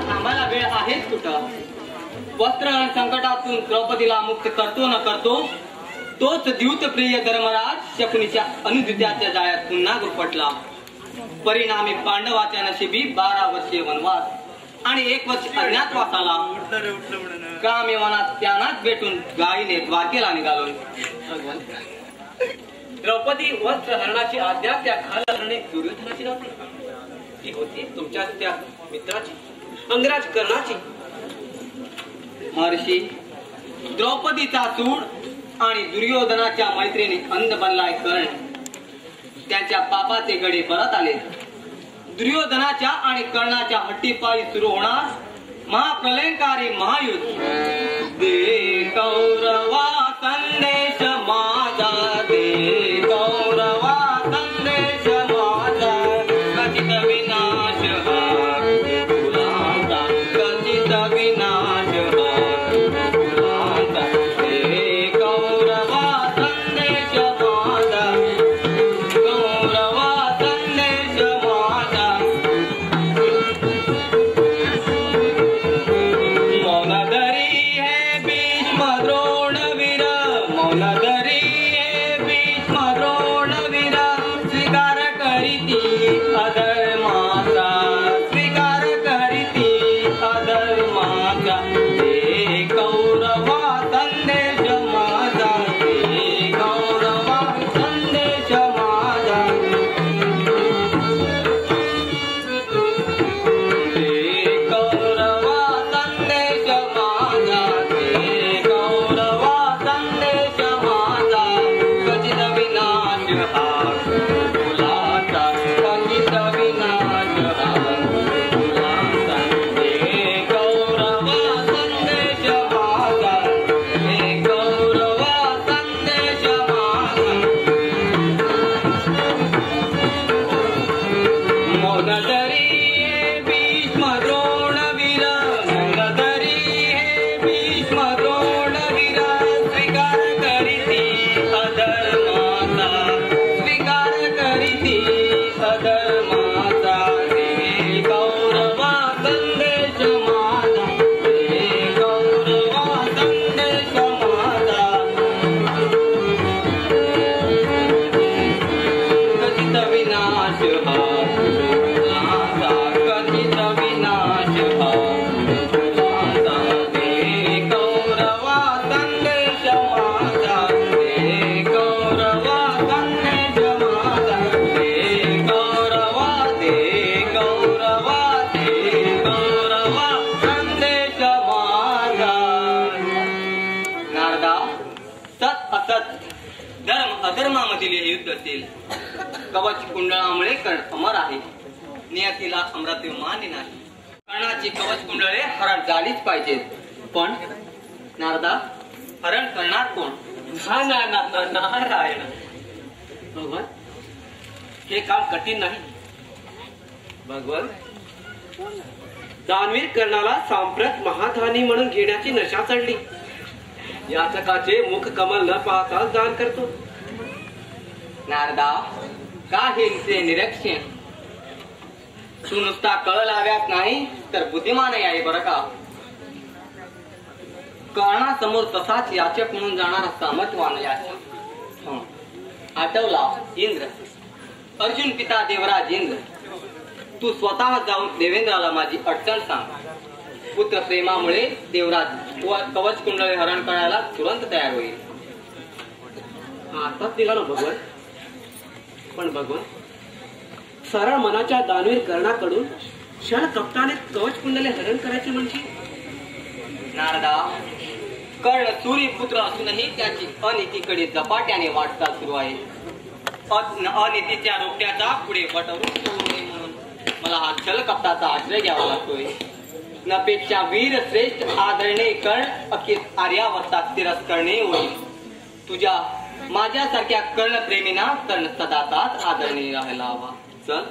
थांबायला वेळ आहेच कुठं? वस्त्र संकटातून द्रौपदीला मुक्त करतो न करतो तोच द्यूत प्रिय धर्मराज शकुनीच्या अनुदित्याच्या जाळ्यात पुन्हा गुरफटला. परिणामी पांडवाच्या नशिबी 12 वर्षीय वनवास आणि 1 वर्ष अज्ञातवासाला. कामयवनात त्यांनाच भेटून गायीने द्वारकेला निघालोय. द्रौपदी वस्त्रहरणाची आज्ञा त्या खालहरणे दुर्योधनाची नव्हती, ती होती तुमच्या त्या मित्राची, अंगराज कर्णाची. महर्षी, द्रौपदीचा सूड आणि दुर्योधनाच्या मैत्रिणी अंध बनलाय कर्ण. त्यांच्या पापाचे गडे परत आले. दुर्योधनाच्या आणि कर्णाच्या हट्टीपायी सुरू होणार महाप्रलयकारी महायुद्ध. दे कौरवा संदेश माझा, दे कौरवा संदेश माझा, कथित विनाश हा कुलाचा, कथित विनाश हा कुलाचा. दे कौरवा संदेश माझा, कौरवा संदेश माझा. मौनधरी है भीष्म द्रोणवीर, मौनधरी है भीष्म द्रोणवीर, स्वीकार करीती अधर्माचा, स्वीकार करीती अधर्माचा. दे कौरवा संदेश माझा, दे कौरवा संदेश माझा. दे कौरवा संदेश माझा, दे कौरवा संदेश माझा, कथित विनाश हा कुलाचा, कथित विनाश हा कुलाचा. दे कौरवा संदेश माझा, दे कौरवा संदेश माझा. मौनधरी हे भीष्म द्रोणवीर, मौनधरी हे भीष्म द्रोणवीर, स्वीकार करीती अधर्माचा, स्वीकार करीती अधर्माचा. दे कौरवा संदेश माझा, दे कौरवा संदेश माझा. कथित विनाश हा कुलाचा, कथित विनाश हा कुलाचा. दे कौरवा संदेश माझा, दे कौरवा संदेश माझा. दे कौरवा, दे कौरवा, दे कौरवा संदेश माझा. नारदा, सत असत, धर्म अधर्मामधील हे युद्ध असेल. कवच कुंडळामुळे कर्ण अमर आहे. नियतीला अमृत मान्य नाही. कर्णाची कवच कुंडळे हरण झालीच पाहिजेत. पण नारदा, हरण करणार कोण? नारायण. भगवान, हे काम कठीण नाही. भगवान, दानवीर कर्णाला सांप्रत महाधानी म्हणून घेण्याची नशा चढली. याचकाचे मुख कमल न पाहता दान करतो. नारदा, का हिंसे निरीक्षण? तू नुसता कळ लाव्यात नाही तर बुद्धिमान आहे बरं का. कर्णासमोर तसाच याचक म्हणून जाणारा सामर्थ्यवान याचक. आठवला इंद्र, अर्जुन पिता देवराज इंद्र, तू स्वतः जाऊन देवेंद्राला माझी अडचण सांग. पुत्र प्रेमामुळे देवराज कवच कुंडळे हरण करायला तुरंत तयार होईल. आताच दिला ना भगवान. पण भगवान, सरळ मनाच्या दानवीर कर्णाकडून क्षण कपटाने कवच कुंडले हरण करायचे म्हणजे? नारदा, कर्ण सूर्यपुत्र असूनही त्याची अनितीकडे झपाट्याने वाटचाल सुरू आहे. अनितीच्या रोट्याचा पुढे वटवून ठेवू नये म्हणून मला हा छल कपटाचा आश्रय घ्यावा लागतोय. नपेक्षा वीर श्रेष्ठ आदरणीय कर्ण अखेर आर्यावर्तात तिरस्करणे होईल. तुझ्या माझ्यासारख्या कर्णप्रेमींना कर्ण सदाचाच आदरणीय राहायला हवा. चल.